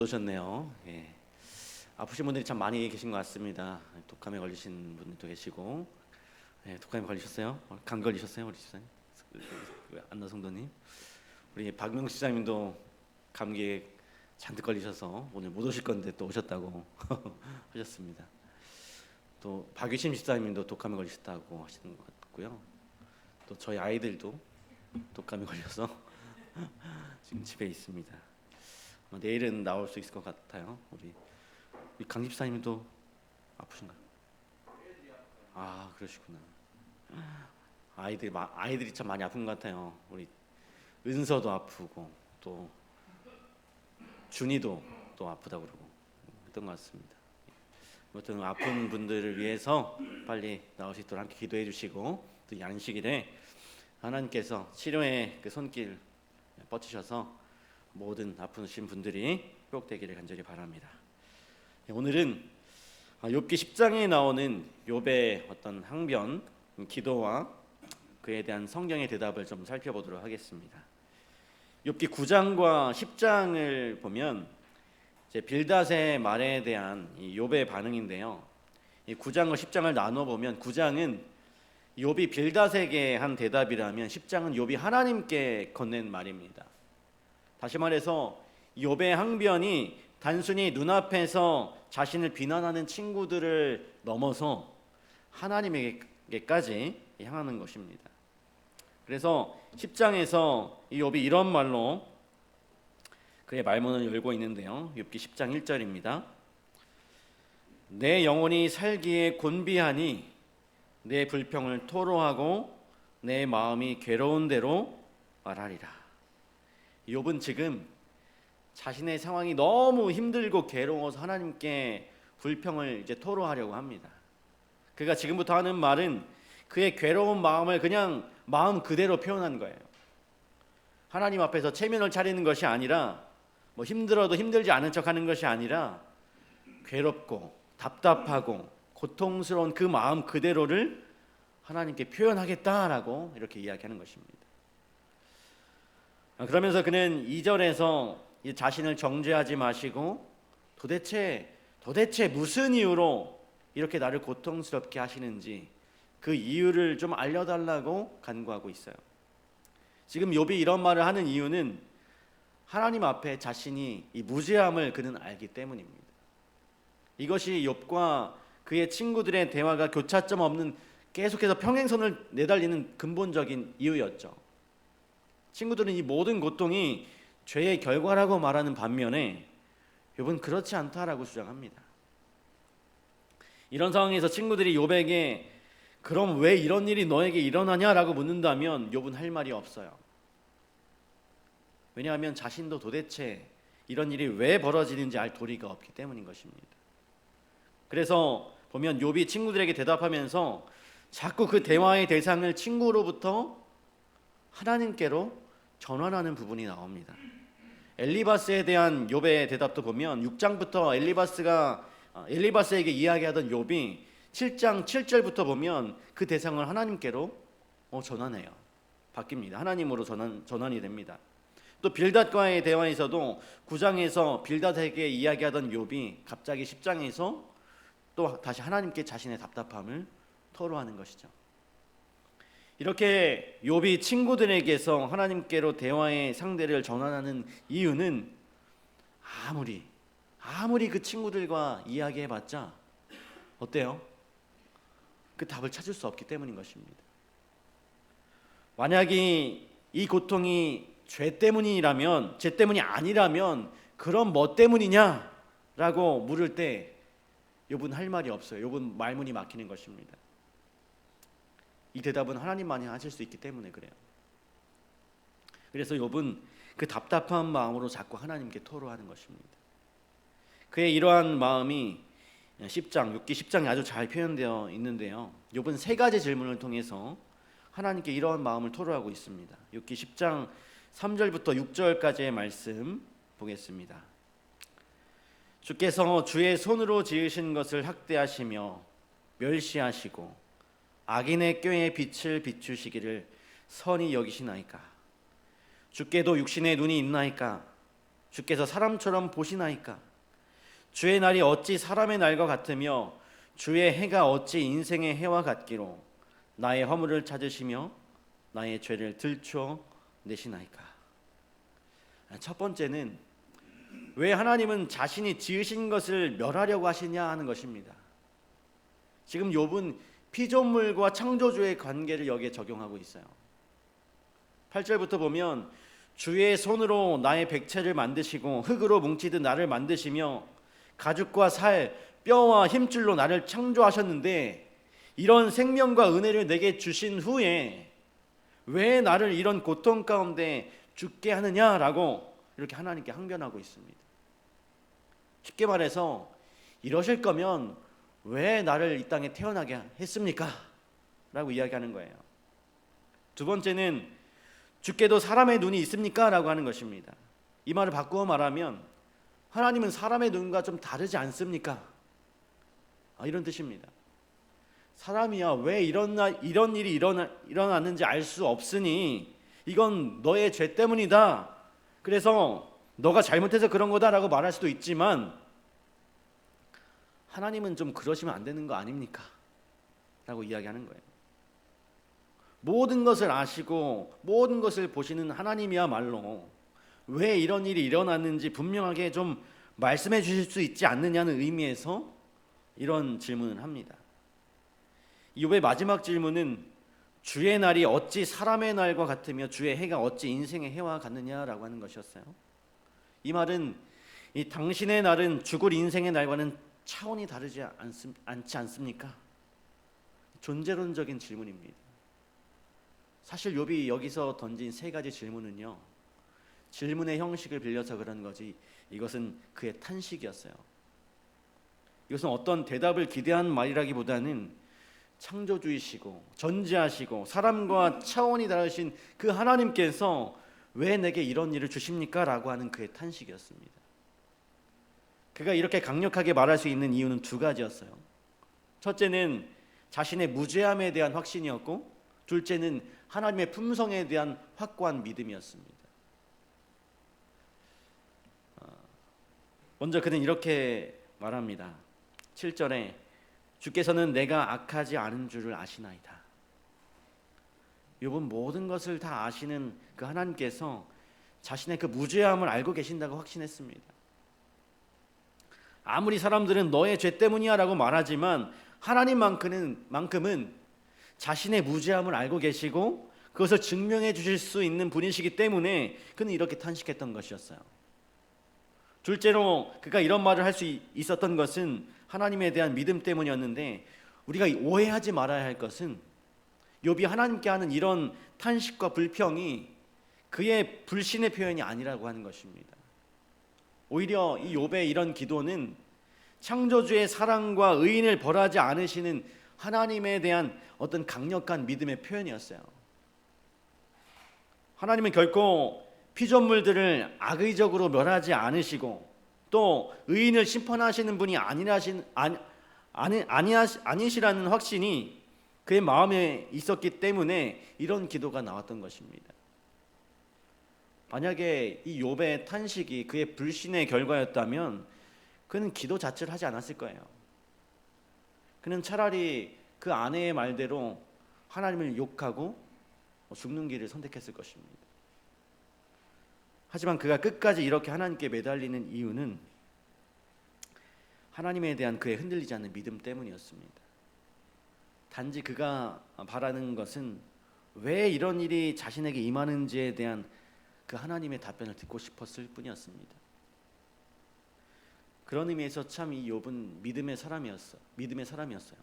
오셨네요. 예. 아프신 분들이 참 많이 계신 것 같습니다. 독감에 걸리신 분들도 계시고, 독감에 걸리셨어요? 감 걸리셨어요, 우리 집사님? 안나 성도님, 우리 박명 시장님도 감기에 잔뜩 걸리셔서 오늘 못 오실 건데 또 오셨다고 하셨습니다. 또 박유심 집사님도 독감에 걸리셨다고 하시는 것 같고요. 또 저희 아이들도 독감에 걸려서 지금 집에 있습니다. 내일은 나올 수 있을 것 같아요. 우리 강 집사님도 아프신가요? 아, 그러시구나. 아이들이 참 많이 아픈 것 같아요. 우리 은서도 아프고 또 준이도 또 아프다고 그러고 했던 것 같습니다. 아무튼 아픈 분들을 위해서 빨리 나올 수 있도록 함께 기도해 주시고, 또 이 안식일에 하나님께서 치료의 그 손길 뻗치셔서 모든 아프신 분들이 회복되기를 간절히 바랍니다. 오늘은 욥기 10장에 나오는 욥의 어떤 항변, 기도와 그에 대한 성경의 대답을 좀 살펴보도록 하겠습니다. 욥기 9장과 10장을 보면 이제 빌닷의 말에 대한 이 욥의 반응인데요. 이 9장과 10장을 나눠 보면 9장은 욥이 빌닷에게 한 대답이라면 10장은 욥이 하나님께 건넨 말입니다. 다시 말해서 욥의 항변이 단순히 눈앞에서 자신을 비난하는 친구들을 넘어서 하나님에게까지 향하는 것입니다. 그래서 10장에서 이 욥이 이런 말로 그의 말문을 열고 있는데요. 욥기 10장 1절입니다. 내 영혼이 살기에 곤비하니 내 불평을 토로하고 내 마음이 괴로운 대로 말하리라. 욥은 지금 자신의 상황이 너무 힘들고 괴로워서 하나님께 불평을 이제 토로하려고 합니다. 그가 지금부터 하는 말은 그의 괴로운 마음을 그냥 마음 그대로 표현한 거예요. 하나님 앞에서 체면을 차리는 것이 아니라, 뭐 힘들어도 힘들지 않은 척하는 것이 아니라 괴롭고 답답하고 고통스러운 그 마음 그대로를 하나님께 표현하겠다라고 이렇게 이야기하는 것입니다. 그러면서 그는 2절에서 자신을 정죄하지 마시고 도대체 무슨 이유로 이렇게 나를 고통스럽게 하시는지 그 이유를 좀 알려달라고 간구하고 있어요. 지금 욥이 이런 말을 하는 이유는 하나님 앞에 자신이 이 무죄함을 그는 알기 때문입니다. 이것이 욥과 그의 친구들의 대화가 교차점 없는 계속해서 평행선을 내달리는 근본적인 이유였죠. 친구들은 이 모든 고통이 죄의 결과라고 말하는 반면에 욥은 그렇지 않다라고 주장합니다. 이런 상황에서 친구들이 욥에게 그럼 왜 이런 일이 너에게 일어나냐라고 묻는다면 욥은 할 말이 없어요. 왜냐하면 자신도 도대체 이런 일이 왜 벌어지는지 알 도리가 없기 때문인 것입니다. 그래서 보면 욥이 친구들에게 대답하면서 자꾸 그 대화의 대상을 친구로부터 하나님께로 전환하는 부분이 나옵니다. 엘리바스에 대한 욥의 대답도 보면 6장부터 엘리바스에게 이야기하던 욥이 7장 7절부터 보면 그 대상을 하나님께로 전환해요. 바뀝니다. 하나님으로 전환이 됩니다. 또 빌닷과의 대화에서도 9장에서 빌닷에게 이야기하던 욥이 갑자기 10장에서 또 다시 하나님께 자신의 답답함을 토로하는 것이죠. 이렇게 욥이 친구들에게서 하나님께로 대화의 상대를 전환하는 이유는 아무리 그 친구들과 이야기해봤자 어때요? 그 답을 찾을 수 없기 때문인 것입니다. 만약에 이 고통이 죄 때문이 아니라면 그럼 뭐 때문이냐라고 물을 때 욥은 할 말이 없어요. 욥은 말문이 막히는 것입니다. 이 대답은 하나님만이 하실 수 있기 때문에 그래요. 그래서 욥은 그 답답한 마음으로 자꾸 하나님께 토로하는 것입니다. 그의 이러한 마음이 6기 10장에 아주 잘 표현되어 있는데요. 욥은 세 가지 질문을 통해서 하나님께 이러한 마음을 토로하고 있습니다. 6기 10장 3절부터 6절까지의 말씀 보겠습니다. 주께서 주의 손으로 지으신 것을 학대하시며 멸시하시고 악인의 꾀에 빛을 비추시기를 선히 여기시나이까? 주께도 육신의 눈이 있나이까? 주께서 사람처럼 보시나이까? 주의 날이 어찌 사람의 날과 같으며 주의 해가 어찌 인생의 해와 같기로 나의 허물을 찾으시며 나의 죄를 들춰내시나이까? 첫 번째는 왜 하나님은 자신이 지으신 것을 멸하려고 하시냐 하는 것입니다. 지금 욥은 피조물과 창조주의 관계를 여기에 적용하고 있어요. 8절부터 보면 주의 손으로 나의 백체를 만드시고 흙으로 뭉치듯 나를 만드시며 가죽과 살, 뼈와 힘줄로 나를 창조하셨는데 이런 생명과 은혜를 내게 주신 후에 왜 나를 이런 고통 가운데 죽게 하느냐라고 이렇게 하나님께 항변하고 있습니다. 쉽게 말해서 이러실 거면 왜 나를 이 땅에 태어나게 했습니까? 라고 이야기하는 거예요. 두 번째는 주께도 사람의 눈이 있습니까? 라고 하는 것입니다. 이 말을 바꾸어 말하면 하나님은 사람의 눈과 좀 다르지 않습니까? 이런 뜻입니다. 사람이야 왜 이런 일이 일어났는지 알 수 없으니 이건 너의 죄 때문이다. 그래서 너가 잘못해서 그런 거다라고 말할 수도 있지만 하나님은 좀 그러시면 안 되는 거 아닙니까? 라고 이야기하는 거예요. 모든 것을 아시고 모든 것을 보시는 하나님이야말로 왜 이런 일이 일어났는지 분명하게 좀 말씀해 주실 수 있지 않느냐는 의미에서 이런 질문을 합니다. 욥의 마지막 질문은 주의 날이 어찌 사람의 날과 같으며 주의 해가 어찌 인생의 해와 같느냐라고 하는 것이었어요. 이 말은 이 당신의 날은 죽을 인생의 날과는 차원이 다르지 않지 않습니까? 존재론적인 질문입니다. 사실 욥이 여기서 던진 세 가지 질문은요, 질문의 형식을 빌려서 그런 거지 이것은 그의 탄식이었어요. 이것은 어떤 대답을 기대한 말이라기보다는 창조주이시고 전지하시고 사람과 차원이 다르신 그 하나님께서 왜 내게 이런 일을 주십니까? 라고 하는 그의 탄식이었습니다. 그가 이렇게 강력하게 말할 수 있는 이유는 두 가지였어요. 첫째는 자신의 무죄함에 대한 확신이었고, 둘째는 하나님의 품성에 대한 확고한 믿음이었습니다. 먼저 그는 이렇게 말합니다. 7절에 주께서는 내가 악하지 않은 줄을 아시나이다. 욥은 모든 것을 다 아시는 그 하나님께서 자신의 그 무죄함을 알고 계신다고 확신했습니다. 아무리 사람들은 너의 죄 때문이야 라고 말하지만 하나님만큼은 자신의 무죄함을 알고 계시고 그것을 증명해 주실 수 있는 분이시기 때문에 그는 이렇게 탄식했던 것이었어요. 둘째로 그가 이런 말을 할 수 있었던 것은 하나님에 대한 믿음 때문이었는데, 우리가 오해하지 말아야 할 것은 욥이 하나님께 하는 이런 탄식과 불평이 그의 불신의 표현이 아니라고 하는 것입니다. 오히려 이 욥의 이런 기도는 창조주의 사랑과 의인을 벌하지 않으시는 하나님에 대한 어떤 강력한 믿음의 표현이었어요. 하나님은 결코 피조물들을 악의적으로 멸하지 않으시고 또 의인을 심판하시는 분이 아니시라는 확신이 그의 마음에 있었기 때문에 이런 기도가 나왔던 것입니다. 만약에 이 욥의 탄식이 그의 불신의 결과였다면 그는 기도 자체를 하지 않았을 거예요. 그는 차라리 그 아내의 말대로 하나님을 욕하고 죽는 길을 선택했을 것입니다. 하지만 그가 끝까지 이렇게 하나님께 매달리는 이유는 하나님에 대한 그의 흔들리지 않는 믿음 때문이었습니다. 단지 그가 바라는 것은 왜 이런 일이 자신에게 임하는지에 대한 그 하나님의 답변을 듣고 싶었을 뿐이었습니다. 그런 의미에서 참 이 욥은 믿음의 사람이었어요.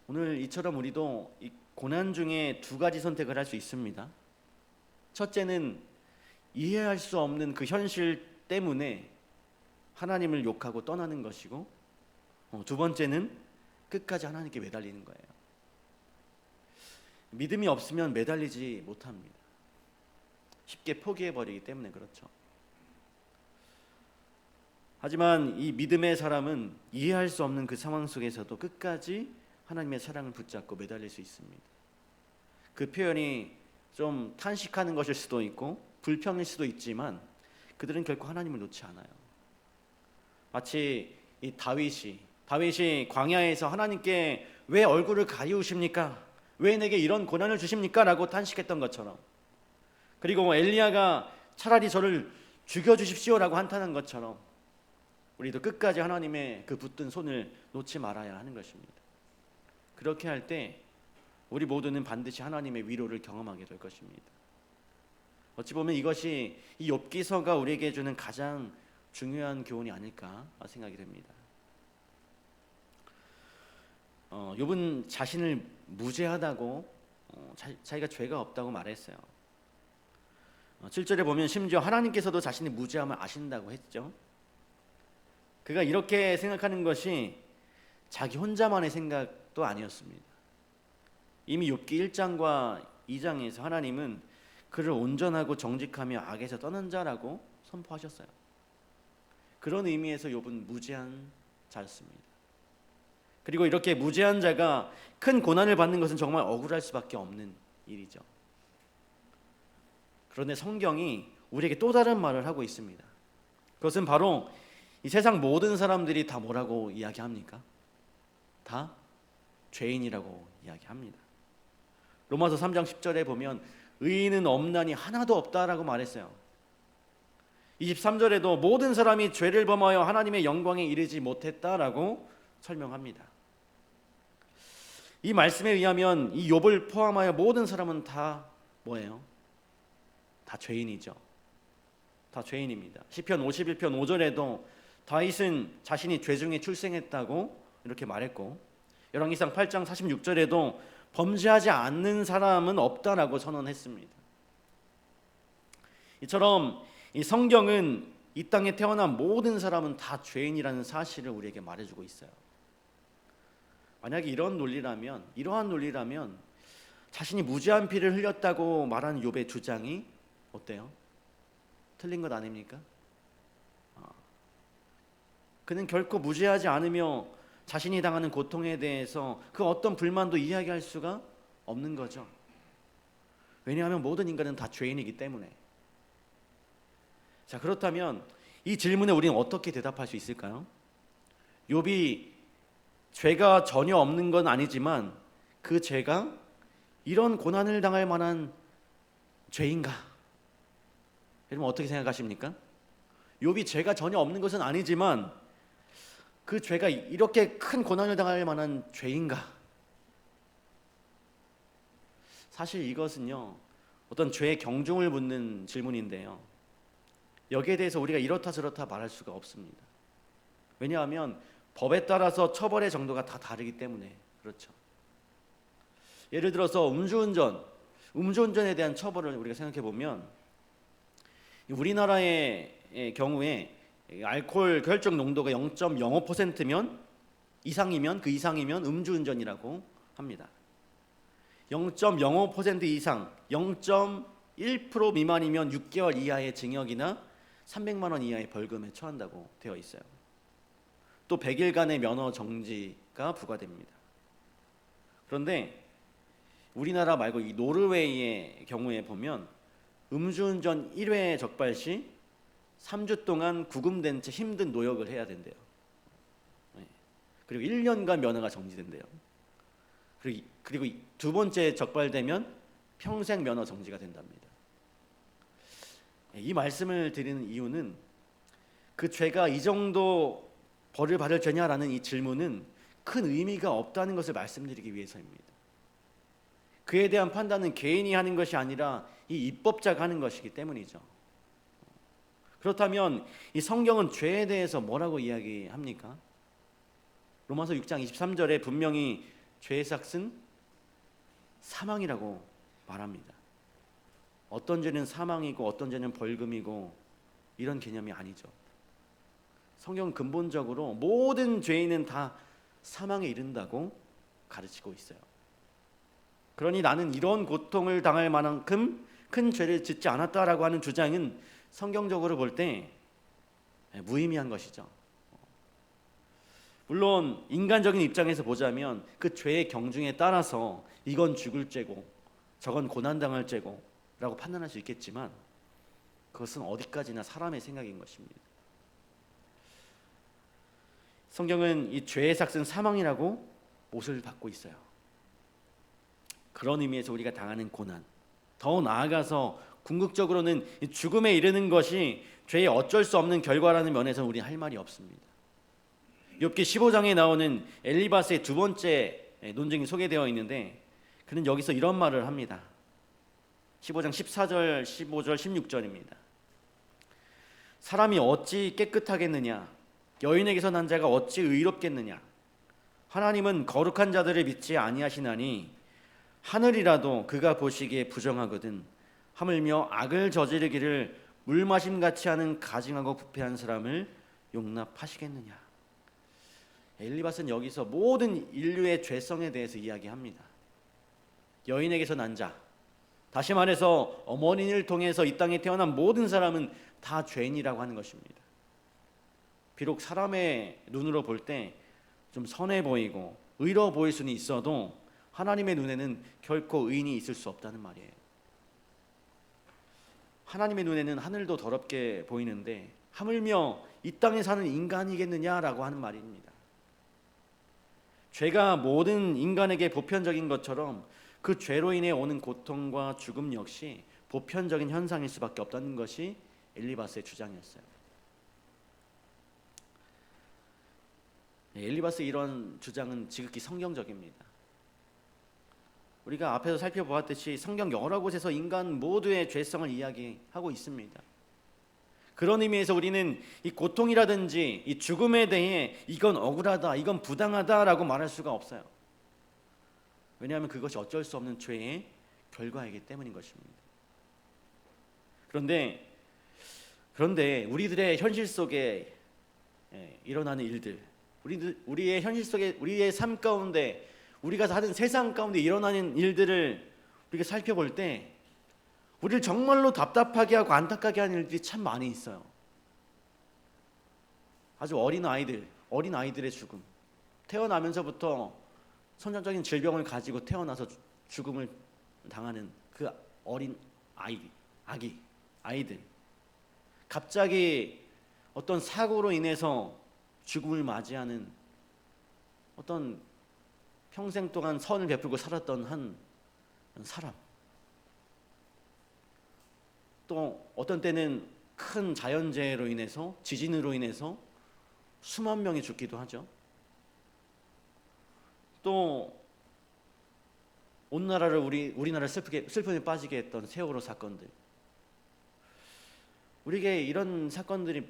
오늘 이처럼 우리도 이 고난 중에 두 가지 선택을 할 수 있습니다. 첫째는 이해할 수 없는 그 현실 때문에 하나님을 욕하고 떠나는 것이고, 두 번째는 끝까지 하나님께 매달리는 거예요. 믿음이 없으면 매달리지 못합니다. 쉽게 포기해버리기 때문에 그렇죠. 하지만 이 믿음의 사람은 이해할 수 없는 그 상황 속에서도 끝까지 하나님의 사랑을 붙잡고 매달릴 수 있습니다. 그 표현이 좀 탄식하는 것일 수도 있고 불평일 수도 있지만 그들은 결코 하나님을 놓지 않아요. 마치 이 다윗이 광야에서 하나님께 왜 얼굴을 가리우십니까? 왜 내게 이런 고난을 주십니까? 라고 탄식했던 것처럼, 그리고 엘리야가 차라리 저를 죽여주십시오라고 한탄한 것처럼 우리도 끝까지 하나님의 그 붙든 손을 놓지 말아야 하는 것입니다. 그렇게 할 때 우리 모두는 반드시 하나님의 위로를 경험하게 될 것입니다. 어찌 보면 이것이 이 욥기서가 우리에게 주는 가장 중요한 교훈이 아닐까 생각이 됩니다. 욥은 자신을 무죄하다고, 자기가 죄가 없다고 말했어요. 7절에 보면 심지어 하나님께서도 자신의 무죄함을 아신다고 했죠. 그가 이렇게 생각하는 것이 자기 혼자만의 생각도 아니었습니다. 이미 욥기 1장과 2장에서 하나님은 그를 온전하고 정직하며 악에서 떠난 자라고 선포하셨어요. 그런 의미에서 욥은 무죄한 자였습니다. 그리고 이렇게 무죄한 자가 큰 고난을 받는 것은 정말 억울할 수밖에 없는 일이죠. 그런데 성경이 우리에게 또 다른 말을 하고 있습니다. 그것은 바로 이 세상 모든 사람들이 다 뭐라고 이야기합니까? 다 죄인이라고 이야기합니다. 로마서 3장 10절에 보면 의인은 없나니 하나도 없다라고 말했어요. 23절에도 모든 사람이 죄를 범하여 하나님의 영광에 이르지 못했다라고 설명합니다. 이 말씀에 의하면 이 욥을 포함하여 모든 사람은 다 뭐예요? 다 죄인이죠. 다 죄인입니다. 시편 51편 5절에도 다윗은 자신이 죄 중에 출생했다고 이렇게 말했고, 열왕기상 8장 46절에도 범죄하지 않는 사람은 없다라고 선언했습니다. 이처럼 이 성경은 이 땅에 태어난 모든 사람은 다 죄인이라는 사실을 우리에게 말해주고 있어요. 만약에 이러한 논리라면 자신이 무죄한 피를 흘렸다고 말하는 욥의 주장이 어때요? 틀린 것 아닙니까? 그는 결코 무죄하지 않으며 자신이 당하는 고통에 대해서 그 어떤 불만도 이야기할 수가 없는 거죠. 왜냐하면 모든 인간은 다 죄인이기 때문에. 자, 그렇다면 이 질문에 우리는 어떻게 대답할 수 있을까요? 욥이 죄가 전혀 없는 건 아니지만 그 죄가 이런 고난을 당할 만한 죄인가? 여러분 어떻게 생각하십니까? 욥이 죄가 전혀 없는 것은 아니지만 그 죄가 이렇게 큰 고난을 당할 만한 죄인가? 사실 이것은요, 어떤 죄의 경중을 묻는 질문인데요, 여기에 대해서 우리가 이렇다 저렇다 말할 수가 없습니다. 왜냐하면 법에 따라서 처벌의 정도가 다 다르기 때문에 그렇죠. 예를 들어서 음주운전에 대한 처벌을 우리가 생각해 보면, 우리나라의 경우에 알코올 결정 농도가 0.05%면 이상이면 그 이상이면 음주운전이라고 합니다. 0.05% 이상, 0.1% 미만이면 6개월 이하의 징역이나 300만 원 이하의 벌금에 처한다고 되어 있어요. 또 100일간의 면허 정지가 부과됩니다. 그런데 우리나라 말고 이 노르웨이의 경우에 보면 음주운전 1회 적발 시 3주 동안 구금된 채 힘든 노역을 해야 된대요. 그리고 1년간 면허가 정지된대요. 그리고 두 번째 적발되면 평생 면허 정지가 된답니다. 이 말씀을 드리는 이유는 그 죄가 이 정도 벌을 받을 죄냐라는 이 질문은 큰 의미가 없다는 것을 말씀드리기 위해서입니다. 그에 대한 판단은 개인이 하는 것이 아니라 이 입법자가 하는 것이기 때문이죠. 그렇다면 이 성경은 죄에 대해서 뭐라고 이야기합니까? 로마서 6장 23절에 분명히 죄의 삭은 사망이라고 말합니다. 어떤 죄는 사망이고 어떤 죄는 벌금이고 이런 개념이 아니죠. 성경은 근본적으로 모든 죄인은 다 사망에 이른다고 가르치고 있어요. 그러니 나는 이런 고통을 당할 만큼 큰 죄를 짓지 않았다라고 하는 주장은 성경적으로 볼 때 무의미한 것이죠. 물론 인간적인 입장에서 보자면 그 죄의 경중에 따라서 이건 죽을 죄고 저건 고난당할 죄고 라고 판단할 수 있겠지만, 그것은 어디까지나 사람의 생각인 것입니다. 성경은 이 죄의 삭은 사망이라고 못을 받고 있어요. 그런 의미에서 우리가 당하는 고난, 더 나아가서 궁극적으로는 죽음에 이르는 것이 죄의 어쩔 수 없는 결과라는 면에서 우리는 할 말이 없습니다. 욥기 15장에 나오는 엘리바스의 두 번째 논증이 소개되어 있는데 그는 여기서 이런 말을 합니다. 15장 14절, 15절, 16절입니다. 사람이 어찌 깨끗하겠느냐? 여인에게서 난 자가 어찌 의롭겠느냐? 하나님은 거룩한 자들을 믿지 아니하시나니 하늘이라도 그가 보시기에 부정하거든 하물며 악을 저지르기를 물마심같이 하는 가증하고 부패한 사람을 용납하시겠느냐? 엘리바스는 여기서 모든 인류의 죄성에 대해서 이야기합니다. 여인에게서 난 자, 다시 말해서 어머니를 통해서 이 땅에 태어난 모든 사람은 다 죄인이라고 하는 것입니다. 비록 사람의 눈으로 볼 때 좀 선해 보이고 의로워 보일 수는 있어도 하나님의 눈에는 결코 의인이 있을 수 없다는 말이에요. 하나님의 눈에는 하늘도 더럽게 보이는데 하물며 이 땅에 사는 인간이겠느냐라고 하는 말입니다. 죄가 모든 인간에게 보편적인 것처럼 그 죄로 인해 오는 고통과 죽음 역시 보편적인 현상일 수밖에 없다는 것이 엘리바스의 주장이었어요. 엘리바스의 이런 주장은 지극히 성경적입니다. 우리가 앞에서 살펴보았듯이 성경 여러 곳에서 인간 모두의 죄성을 이야기하고 있습니다. 그런 의미에서 우리는 이 고통이라든지 이 죽음에 대해 이건 억울하다, 이건 부당하다라고 말할 수가 없어요. 왜냐하면 그것이 어쩔 수 없는 죄의 결과이기 때문인 것입니다. 그런데 우리들의 현실 속에 일어나는 일들, 우리의 현실 속에 우리의 삶 가운데 우리가 사는 세상 가운데 일어나는 일들을 우리가 살펴볼 때 우리를 정말로 답답하게 하고 안타깝게 하는 일들이 참 많이 있어요. 아주 어린 아이들의 죽음, 태어나면서부터 선천적인 질병을 가지고 태어나서 죽음을 당하는 그 어린 아이들, 갑자기 어떤 사고로 인해서 죽음을 맞이하는 어떤 평생 동안 선을 베풀고 살았던 한 사람, 또 어떤 때는 큰 자연재해로 인해서, 지진으로 인해서 수만 명이 죽기도 하죠. 또 온 나라를 우리나라를 슬픔에 빠지게 했던 세월호 사건들, 우리에게 이런 사건들이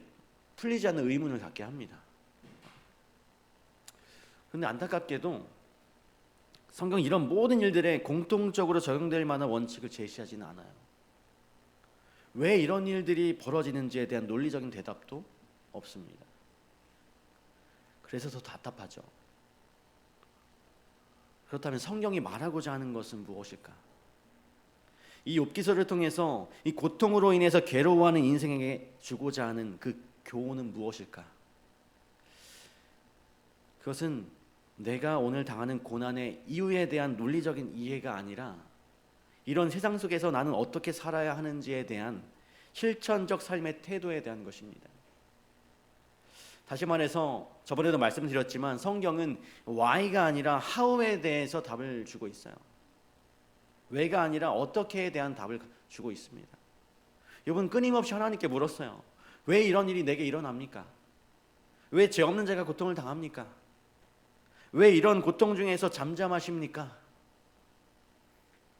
풀리지 않는 의문을 갖게 합니다. 그런데 안타깝게도 성경 이런 모든 일들에 공통적으로 적용될 만한 원칙을 제시하지는 않아요. 왜 이런 일들이 벌어지는지에 대한 논리적인 대답도 없습니다. 그래서 더 답답하죠. 그렇다면 성경이 말하고자 하는 것은 무엇일까? 이 욥기서를 통해서 이 고통으로 인해서 괴로워하는 인생에게 주고자 하는 그 교훈은 무엇일까? 그것은 내가 오늘 당하는 고난의 이유에 대한 논리적인 이해가 아니라 이런 세상 속에서 나는 어떻게 살아야 하는지에 대한 실천적 삶의 태도에 대한 것입니다. 다시 말해서 저번에도 말씀드렸지만 성경은 why가 아니라 how에 대해서 답을 주고 있어요. 왜가 아니라 어떻게에 대한 답을 주고 있습니다. 욥은 끊임없이 하나님께 물었어요. 왜 이런 일이 내게 일어납니까? 왜 죄 없는 자가 고통을 당합니까? 왜 이런 고통 중에서 잠잠하십니까?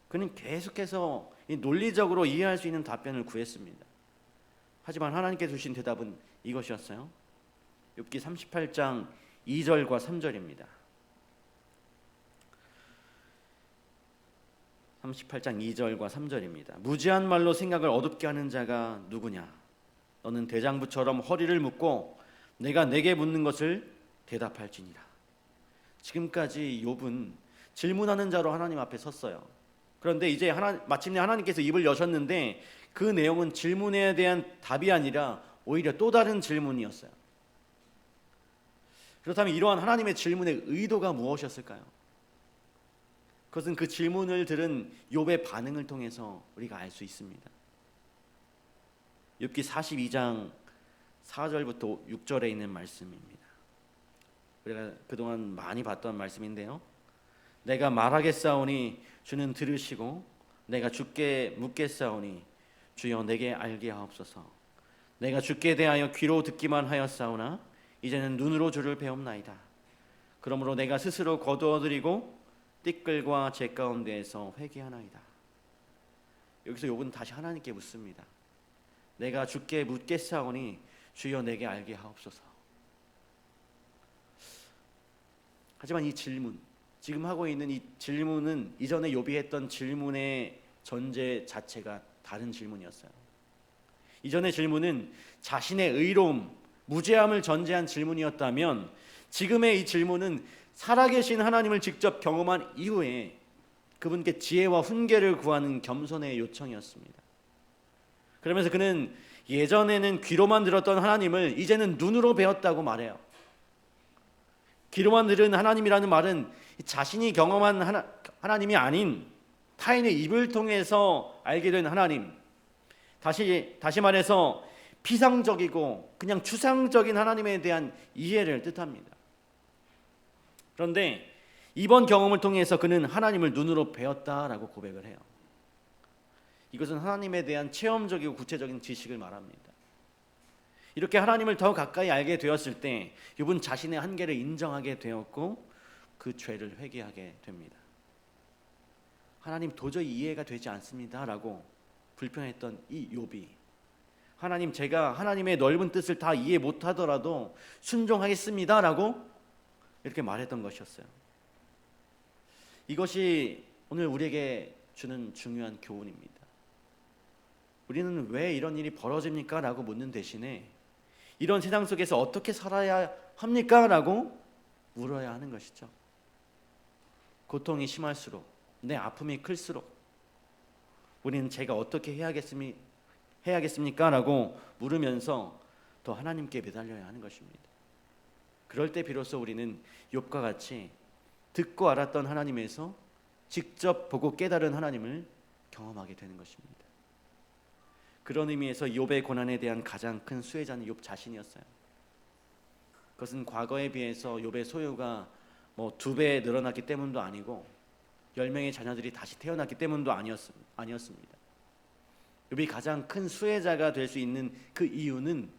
그는 계속해서 논리적으로 이해할 수 있는 답변을 구했습니다. 하지만 하나님께서 주신 대답은 이것이었어요. 욥기 38장 2절과 3절입니다. 38장 2절과 3절입니다. 무지한 말로 생각을 어둡게 하는 자가 누구냐? 너는 대장부처럼 허리를 묶고 내가 내게 묻는 것을 대답할지니라. 지금까지 욥은 질문하는 자로 하나님 앞에 섰어요. 그런데 이제 마침내 하나님께서 입을 여셨는데 그 내용은 질문에 대한 답이 아니라 오히려 또 다른 질문이었어요. 그렇다면 이러한 하나님의 질문의 의도가 무엇이었을까요? 그것은 그 질문을 들은 욥의 반응을 통해서 우리가 알 수 있습니다. 욥기 42장 4절부터 6절에 있는 말씀입니다. 우리가 그동안 많이 봤던 말씀인데요. 내가 말하겠사오니 주는 들으시고 내가 주께 묻겠사오니 주여 내게 알게 하옵소서. 내가 주께 대하여 귀로 듣기만 하였사오나 이제는 눈으로 주를 배움나이다. 그러므로 내가 스스로 거두어드리고 띠끌과 재 가운데에서 회개하나이다. 여기서 욥은 다시 하나님께 묻습니다. 내가 주께 묻겠사오니 주여 내게 알게 하옵소서. 하지만 이 질문, 지금 하고 있는 이 질문은 이전에 욥이 했던 질문의 전제 자체가 다른 질문이었어요. 이전의 질문은 자신의 의로움, 무죄함을 전제한 질문이었다면 지금의 이 질문은 살아계신 하나님을 직접 경험한 이후에 그분께 지혜와 훈계를 구하는 겸손의 요청이었습니다. 그러면서 그는 예전에는 귀로만 들었던 하나님을 이제는 눈으로 배웠다고 말해요. 귀로만 들은 하나님이라는 말은 자신이 경험한 하나님이 아닌 타인의 입을 통해서 알게 된 하나님, 다시 말해서 피상적이고 그냥 추상적인 하나님에 대한 이해를 뜻합니다. 그런데 이번 경험을 통해서 그는 하나님을 눈으로 배웠다라고 고백을 해요. 이것은 하나님에 대한 체험적이고 구체적인 지식을 말합니다. 이렇게 하나님을 더 가까이 알게 되었을 때 욥은 자신의 한계를 인정하게 되었고 그 죄를 회개하게 됩니다. 하나님 도저히 이해가 되지 않습니다라고 불평했던 이 욥이 하나님, 제가 하나님의 넓은 뜻을 다 이해 못하더라도 순종하겠습니다라고 이렇게 말했던 것이었어요. 이것이 오늘 우리에게 주는 중요한 교훈입니다. 우리는 왜 이런 일이 벌어집니까? 라고 묻는 대신에 이런 세상 속에서 어떻게 살아야 합니까? 라고 물어야 하는 것이죠. 고통이 심할수록, 내 아픔이 클수록 우리는 제가 어떻게 해야겠습니까? 라고 물으면서 더 하나님께 매달려야 하는 것입니다. 그럴 때 비로소 우리는 욥과 같이 듣고 알았던 하나님에서 직접 보고 깨달은 하나님을 경험하게 되는 것입니다. 그런 의미에서 욥의 고난에 대한 가장 큰 수혜자는 욥 자신이었어요. 그것은 과거에 비해서 욥의 소유가 2배 늘어났기 때문도 아니고 10명의 자녀들이 다시 태어났기 때문도 아니었습니다. 욥이 가장 큰 수혜자가 될 수 있는 그 이유는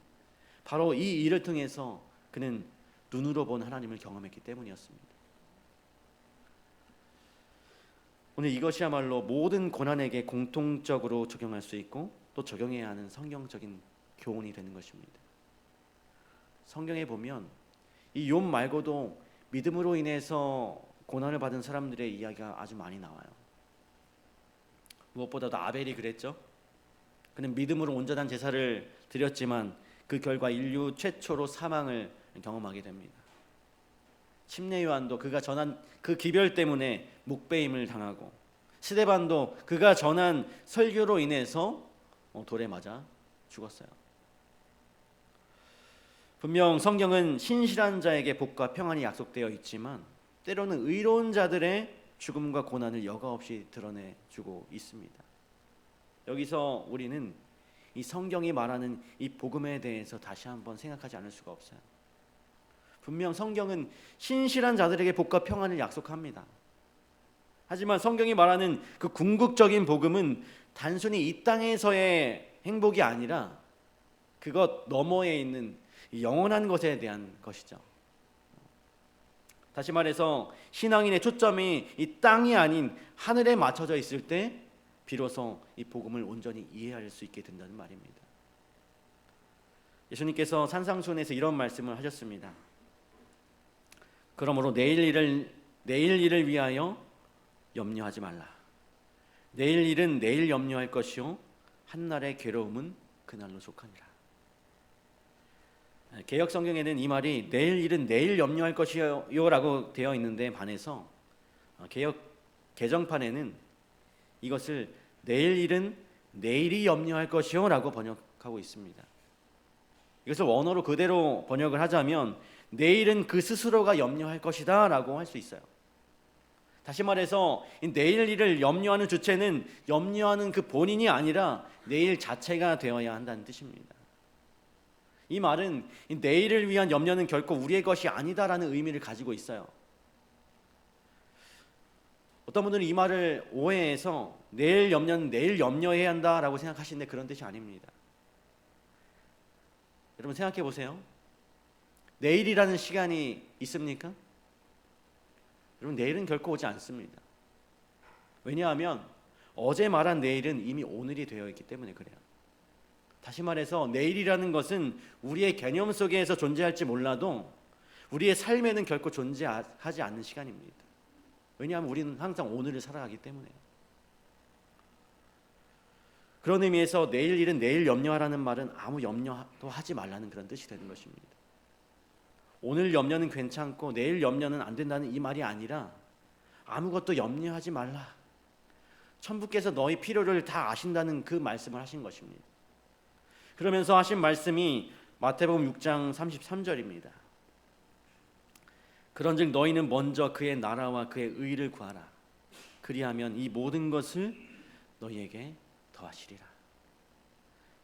바로 이 일을 통해서 그는 눈으로 본 하나님을 경험했기 때문이었습니다. 오늘 이것이야말로 모든 고난에게 공통적으로 적용할 수 있고 또 적용해야 하는 성경적인 교훈이 되는 것입니다. 성경에 보면 이 욥 말고도 믿음으로 인해서 고난을 받은 사람들의 이야기가 아주 많이 나와요. 무엇보다도 아벨이 그랬죠. 그는 믿음으로 온전한 제사를 드렸지만 그 결과 인류 최초로 사망을 경험하게 됩니다. 침례 요한도 그가 전한 그 기별 때문에 묵배임을 당하고, 스데반도 그가 전한 설교로 인해서 돌에 맞아 죽었어요. 분명 성경은 신실한 자에게 복과 평안이 약속되어 있지만 때로는 의로운 자들의 죽음과 고난을 여과 없이 드러내주고 있습니다. 여기서 우리는 이 성경이 말하는 이 복음에 대해서 다시 한번 생각하지 않을 수가 없어요. 분명 성경은 신실한 자들에게 복과 평안을 약속합니다. 하지만 성경이 말하는 그 궁극적인 복음은 단순히 이 땅에서의 행복이 아니라 그것 너머에 있는 영원한 것에 대한 것이죠. 다시 말해서 신앙인의 초점이 이 땅이 아닌 하늘에 맞춰져 있을 때 비로소 이 복음을 온전히 이해할 수 있게 된다는 말입니다. 예수님께서 산상수훈에서 이런 말씀을 하셨습니다. 그러므로 내일 일을 위하여 염려하지 말라. 내일 일은 내일 염려할 것이요 한날의 괴로움은 그날로 속하니라. 개역 성경에는 이 말이 내일 일은 내일 염려할 것이요라고 되어 있는데 반해서 개역 개정판에는 이것을 내일 일은 내일이 염려할 것이요라고 번역하고 있습니다. 이것을 원어로 그대로 번역을 하자면 내일은 그 스스로가 염려할 것이다라고 할 수 있어요. 다시 말해서 이 내일 일을 염려하는 주체는 염려하는 그 본인이 아니라 내일 자체가 되어야 한다는 뜻입니다. 이 말은 이 내일을 위한 염려는 결코 우리의 것이 아니다라는 의미를 가지고 있어요. 어떤 분들은 이 말을 오해해서 내일 염려는 내일 염려해야 한다라고 생각하시는데 그런 뜻이 아닙니다. 여러분 생각해 보세요. 내일이라는 시간이 있습니까? 여러분 내일은 결코 오지 않습니다. 왜냐하면 어제 말한 내일은 이미 오늘이 되어 있기 때문에 그래요. 다시 말해서 내일이라는 것은 우리의 개념 속에서 존재할지 몰라도 우리의 삶에는 결코 존재하지 않는 시간입니다. 왜냐하면 우리는 항상 오늘을 살아가기 때문에요. 그런 의미에서 내일 일은 내일 염려하라는 말은 아무 염려도 하지 말라는 그런 뜻이 되는 것입니다. 오늘 염려는 괜찮고 내일 염려는 안 된다는 이 말이 아니라 아무것도 염려하지 말라. 천부께서 너희 필요를 다 아신다는 그 말씀을 하신 것입니다. 그러면서 하신 말씀이 마태복음 6장 33절입니다. 그런즉 너희는 먼저 그의 나라와 그의 의를 구하라. 그리하면 이 모든 것을 너희에게 더하시리라.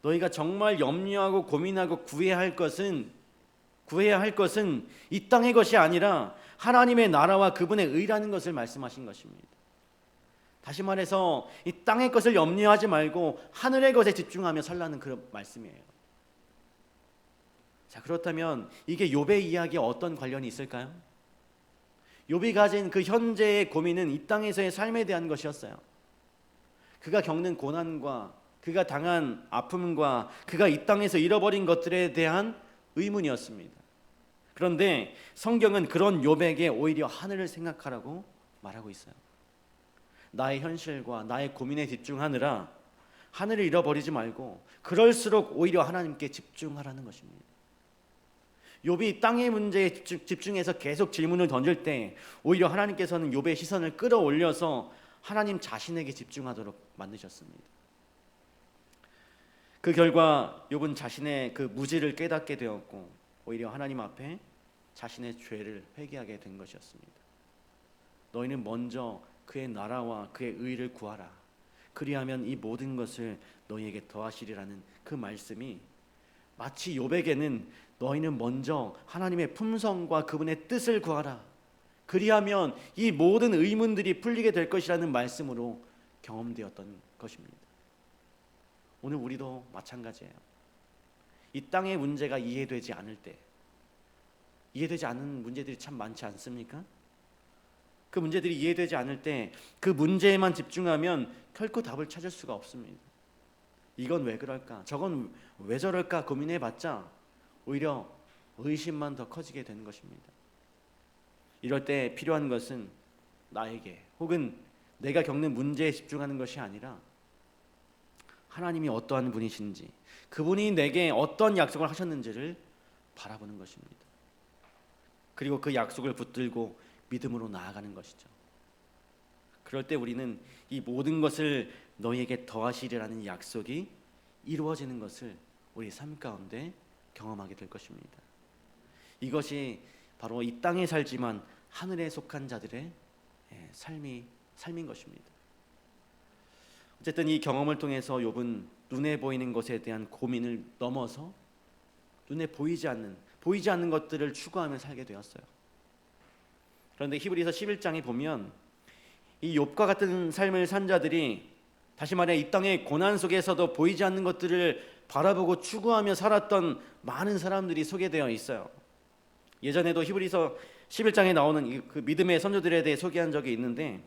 너희가 정말 염려하고 고민하고 구해야 할 것은 이 땅의 것이 아니라 하나님의 나라와 그분의 의라는 것을 말씀하신 것입니다. 다시 말해서 이 땅의 것을 염려하지 말고 하늘의 것에 집중하며 살라는 그런 말씀이에요. 자, 그렇다면 이게 욥의 이야기에 어떤 관련이 있을까요? 욥이 가진 그 현재의 고민은 이 땅에서의 삶에 대한 것이었어요. 그가 겪는 고난과 그가 당한 아픔과 그가 이 땅에서 잃어버린 것들에 대한 의문이었습니다. 그런데 성경은 그런 욥에게 오히려 하늘을 생각하라고 말하고 있어요. 나의 현실과 나의 고민에 집중하느라 하늘을 잃어버리지 말고 그럴수록 오히려 하나님께 집중하라는 것입니다. 욥이 땅의 문제에 집중해서 계속 질문을 던질 때 오히려 하나님께서는 욥의 시선을 끌어올려서 하나님 자신에게 집중하도록 만드셨습니다. 그 결과 욥은 자신의 그 무지를 깨닫게 되었고 오히려 하나님 앞에 자신의 죄를 회개하게 된 것이었습니다. 너희는 먼저 그의 나라와 그의 의를 구하라. 그리하면 이 모든 것을 너희에게 더하시리라는 그 말씀이 마치 욥에게는 너희는 먼저 하나님의 품성과 그분의 뜻을 구하라. 그리하면 이 모든 의문들이 풀리게 될 것이라는 말씀으로 경험되었던 것입니다. 오늘 우리도 마찬가지예요. 이 땅의 문제가 이해되지 않을 때, 이해되지 않는 문제들이 참 많지 않습니까? 그 문제들이 이해되지 않을 때 그 문제에만 집중하면 결코 답을 찾을 수가 없습니다. 이건 왜 그럴까? 저건 왜 저럴까? 고민해봤자 오히려 의심만 더 커지게 되는 것입니다. 이럴 때 필요한 것은 나에게 혹은 내가 겪는 문제에 집중하는 것이 아니라 하나님이 어떠한 분이신지, 그분이 내게 어떤 약속을 하셨는지를 바라보는 것입니다. 그리고 그 약속을 붙들고 믿음으로 나아가는 것이죠. 그럴 때 우리는 이 모든 것을 너희에게 더하시리라는 약속이 이루어지는 것을 우리 삶 가운데 경험하게 될 것입니다. 이것이 바로 이 땅에 살지만 하늘에 속한 자들의 삶인 것입니다. 어쨌든 이 경험을 통해서 욥은 눈에 보이는 것에 대한 고민을 넘어서 눈에 보이지 않는 것들을 추구하며 살게 되었어요. 그런데 히브리서 11장에 보면 이 욥과 같은 삶을 산 자들이, 다시 말해 이 땅의 고난 속에서도 보이지 않는 것들을 바라보고 추구하며 살았던 많은 사람들이 소개되어 있어요. 예전에도 히브리서 11장에 나오는 그 믿음의 선조들에 대해 소개한 적이 있는데,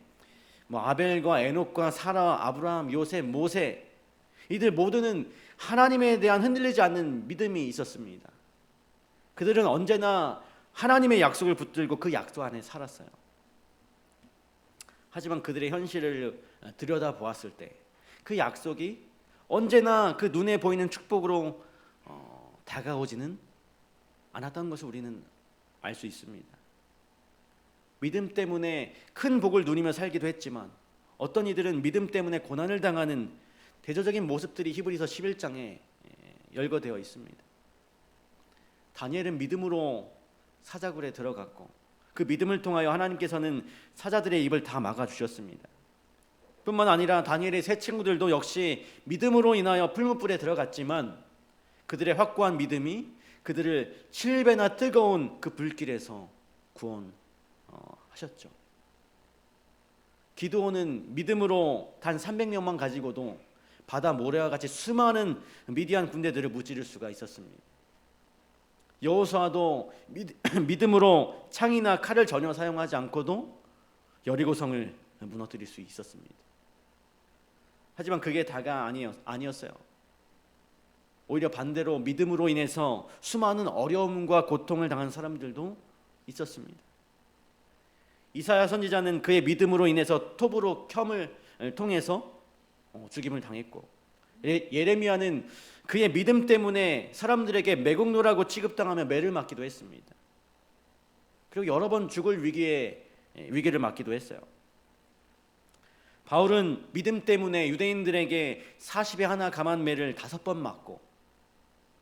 아벨과 에녹과 사라, 아브라함, 요셉, 모세, 이들 모두는 하나님에 대한 흔들리지 않는 믿음이 있었습니다. 그들은 언제나 하나님의 약속을 붙들고 그 약속 안에 살았어요. 하지만 그들의 현실을 들여다보았을 때 그 약속이 언제나 그 눈에 보이는 축복으로 다가오지는 않았던 것을 우리는 알 수 있습니다. 믿음 때문에 큰 복을 누리며 살기도 했지만 어떤 이들은 믿음 때문에 고난을 당하는 대조적인 모습들이 히브리서 11장에 열거되어 있습니다. 다니엘은 믿음으로 사자굴에 들어갔고 그 믿음을 통하여 하나님께서는 사자들의 입을 다 막아주셨습니다. 뿐만 아니라 다니엘의 세 친구들도 역시 믿음으로 인하여 풀무불에 들어갔지만 그들의 확고한 믿음이 그들을 7배나 뜨거운 그 불길에서 구원하셨죠. 기드온은 믿음으로 단 300명만 가지고도 바다 모래와 같이 수많은 미디안 군대들을 무찌를 수가 있었습니다. 여호수아도 믿음으로 창이나 칼을 전혀 사용하지 않고도 여리고성을 무너뜨릴 수 있었습니다. 하지만 그게 다가 아니었어요. 오히려 반대로 믿음으로 인해서 수많은 어려움과 고통을 당한 사람들도 있었습니다. 이사야 선지자는 그의 믿음으로 인해서 톱으로 켬을 통해서 죽임을 당했고, 예레미야는 그의 믿음 때문에 사람들에게 매국노라고 취급당하며 매를 맞기도 했습니다. 그리고 여러 번 죽을 위기를 맞기도 했어요. 바울은 믿음 때문에 유대인들에게 40에 하나 감한 매를 5번 맞고,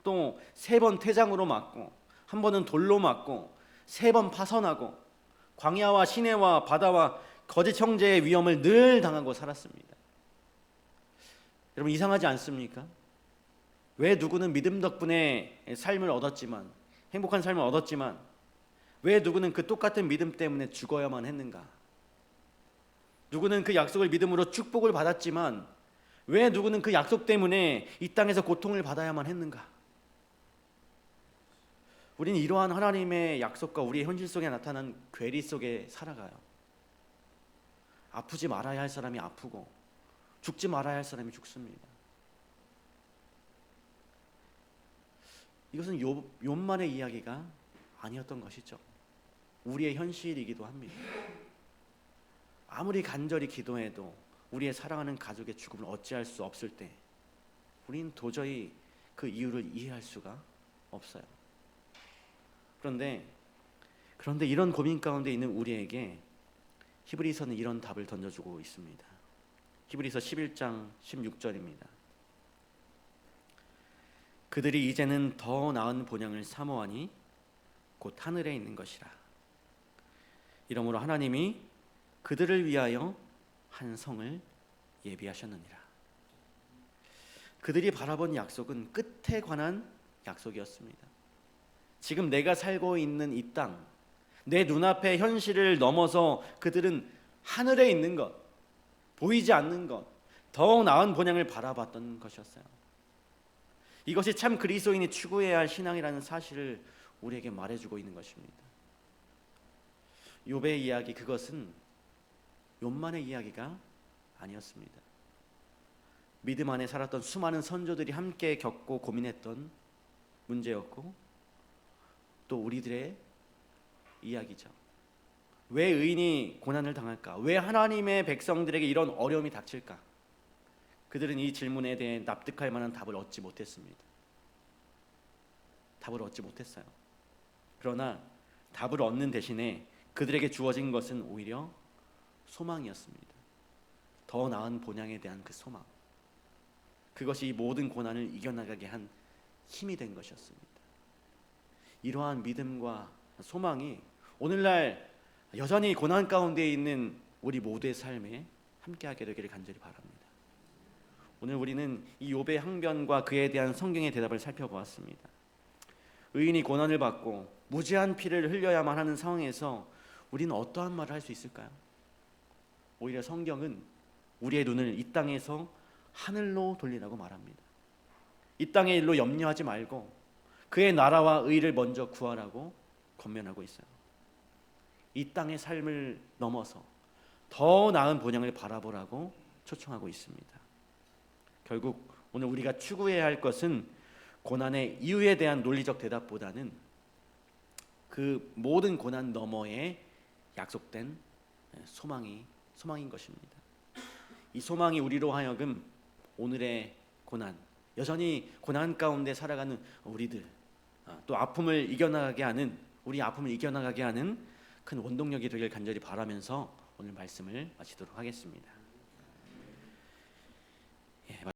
또 3번 태장으로 맞고, 한 번은 돌로 맞고, 3번 파선하고, 광야와 시내와 바다와 거짓 형제의 위험을 늘 당하고 살았습니다. 여러분, 이상하지 않습니까? 왜 누구는 믿음 덕분에 삶을 얻었지만, 행복한 삶을 얻었지만, 왜 누구는 그 똑같은 믿음 때문에 죽어야만 했는가? 누구는 그 약속을 믿음으로 축복을 받았지만 왜 누구는 그 약속 때문에 이 땅에서 고통을 받아야만 했는가? 우리는 이러한 하나님의 약속과 우리의 현실 속에 나타난 괴리 속에 살아가요. 아프지 말아야 할 사람이 아프고 죽지 말아야 할 사람이 죽습니다. 이것은 욥만의 이야기가 아니었던 것이죠. 우리의 현실이기도 합니다. 아무리 간절히 기도해도 우리의 사랑하는 가족의 죽음을 어찌할 수 없을 때 우리는 도저히 그 이유를 이해할 수가 없어요. 그런데 이런 고민 가운데 있는 우리에게 히브리서는 이런 답을 던져주고 있습니다. 히브리서 11장 16절입니다. 그들이 이제는 더 나은 본향을 사모하니 곧 하늘에 있는 것이라. 이러므로 하나님이 그들을 위하여 한 성을 예비하셨느니라. 그들이 바라본 약속은 끝에 관한 약속이었습니다. 지금 내가 살고 있는 이 땅, 내 눈앞의 현실을 넘어서 그들은 하늘에 있는 것, 보이지 않는 것, 더 나은 본향을 바라봤던 것이었어요. 이것이 참 그리스도인이 추구해야 할 신앙이라는 사실을 우리에게 말해주고 있는 것입니다. 욥의 이야기, 그것은 욥만의 이야기가 아니었습니다. 믿음 안에 살았던 수많은 선조들이 함께 겪고 고민했던 문제였고, 또 우리들의 이야기죠. 왜 의인이 고난을 당할까? 왜 하나님의 백성들에게 이런 어려움이 닥칠까? 그들은 이 질문에 대해 납득할 만한 답을 얻지 못했습니다. 답을 얻지 못했어요. 그러나 답을 얻는 대신에 그들에게 주어진 것은 오히려 소망이었습니다. 더 나은 본향에 대한 그 소망, 그것이 이 모든 고난을 이겨나가게 한 힘이 된 것이었습니다. 이러한 믿음과 소망이 오늘날 여전히 고난 가운데 있는 우리 모두의 삶에 함께하게 되기를 간절히 바랍니다. 오늘 우리는 이 욥의 항변과 그에 대한 성경의 대답을 살펴보았습니다. 의인이 고난을 받고 무지한 피를 흘려야만 하는 상황에서 우리는 어떠한 말을 할 수 있을까요? 오히려 성경은 우리의 눈을 이 땅에서 하늘로 돌리라고 말합니다. 이 땅의 일로 염려하지 말고 그의 나라와 의를 먼저 구하라고 권면하고 있어요. 이 땅의 삶을 넘어서 더 나은 본향을 바라보라고 초청하고 있습니다. 결국 오늘 우리가 추구해야 할 것은 고난의 이유에 대한 논리적 대답보다는 그 모든 고난 너머에 약속된 소망인 것입니다. 이 소망이 우리로 하여금 오늘의 고난, 여전히 고난 가운데 살아가는 우리들, 또 우리 아픔을 이겨나가게 하는 큰 원동력이 되길 간절히 바라면서 오늘 말씀을 마치도록 하겠습니다.